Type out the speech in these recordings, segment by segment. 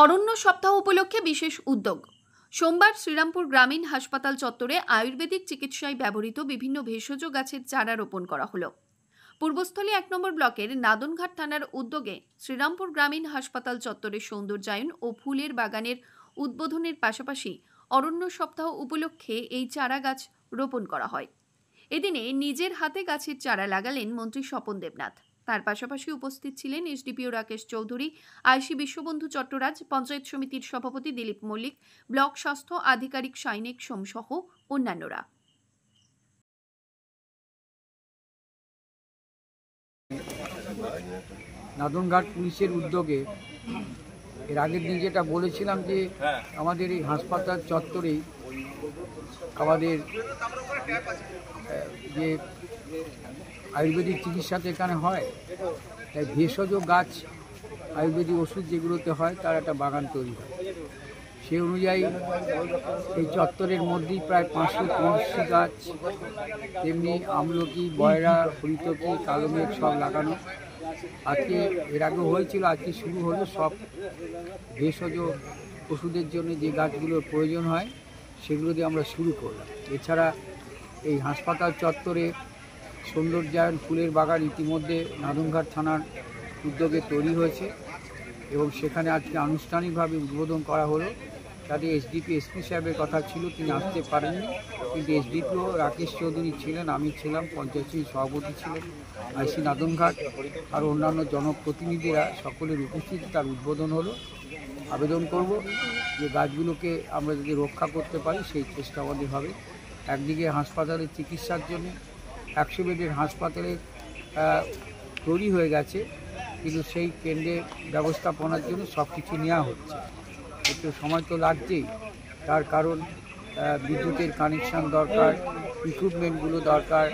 অরণ্য সপ্তাহ উপলক্ষে বিশেষ উদ্যোগ। সোমবার শ্রীরামপুর গ্রামীণ হাসপাতাল চত্বরে আয়ুর্বেদিক চিকিৎসায় ব্যবহৃত বিভিন্ন ভেষজ গাছের চারা রোপণ করা হলো। পূর্বস্থলী ১ নম্বর ব্লকের নাদনঘাট থানার উদ্যোগে শ্রীরামপুর গ্রামীণ হাসপাতাল চত্বরের সৌন্দর্যায়ন ও ফুলের বাগানের উদ্বোধনের পাশাপাশি অরণ্য সপ্তাহ উপলক্ষে এই চারা গাছ রোপণ করা হয়। এদিনে নিজের হাতে গাছের চারা লাগালেন মন্ত্রী স্বপন দেবনাথ। তার পাশাপাশি উপস্থিত ছিলেন এসডিপিও রাকেশ চৌধুরী, আইসি বিশ্ববন্ধু চট্টরাজ, পঞ্চায়েত সমিতির সভাপতি দিলীপ মল্লিক, ব্লক স্বাস্থ্য আধিকারিক সাইনেক সোম সহ অন্যান্যরা। নাদনঘাট পুলিশের উদ্যোগে এর আগের দিন যেটা বলেছিলাম যে আমাদের এই হাসপাতাল চত্বরেই আমাদের যে আয়ুর্বেদিক চিকিৎসাতে এখানে হয়, তাই ভেষজ গাছ আয়ুর্বেদিক ওষুধ যেগুলোতে হয় তার একটা বাগান তৈরি হয়। সেই অনুযায়ী এই চত্বরের মধ্যেই প্রায় 580 গাছ, তেমনি আমলকি, বয়রা, হরিতকি, কালোমেঘ সব লাগানো। আজকে এর আগেও হয়েছিল, আজকে শুরু হলো। সব ভেষজ ওষুধের জন্য যে গাছগুলোর প্রয়োজন হয় সেগুলো দিয়ে আমরা শুরু করলাম। এছাড়া এই হাসপাতাল চত্বরে সৌন্দর্যায়ন ফুলের বাগান ইতিমধ্যে নাদনঘাট থানার উদ্যোগে তৈরি হয়েছে এবং সেখানে আজকে আনুষ্ঠানিকভাবে উদ্বোধন করা হলো। তাতে এসপি সাহেবের কথা ছিল, তিনি আসতে পারেননি, কিন্তু এসডিপিও রাকেশ চৌধুরী ছিলেন, আমি ছিলাম, পঞ্চায়েত সমিতির সভাপতি ছিলেন, আইসি নাদনঘাট আর অন্যান্য জনপ্রতিনিধিরা সকলের উপস্থিতি তার উদ্বোধন হলো। আবেদন করব যে গাছগুলোকে আমরা যদি রক্ষা করতে পারি সেই চেষ্টা আমাদের হবে। একদিকে হাসপাতালের চিকিৎসার জন্য 100 বেডের হাসপাতালে তৈরি হয়ে গেছে, কিন্তু সেই কেন্দ্রে ব্যবস্থাপনার জন্য সব কিছু নেওয়া হচ্ছে। একটু সময় তো লাগছেই, তার কারণ বিদ্যুতের কানেকশান দরকার, ইকুইপমেন্টগুলো দরকার,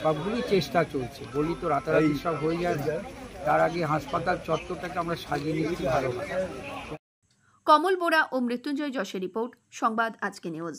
সবগুলোই চেষ্টা চলছে। বলি তো রাতারাতি সব হয়ে যায় না, তার আগে হাসপাতাল চত্বরটাকে আমরা সাজিয়ে নিচ্ছি ভালোভাবে। কমল বোরা ও মৃত্যুঞ্জয় যশের রিপোর্ট, সংবাদ আজকে নিউজ।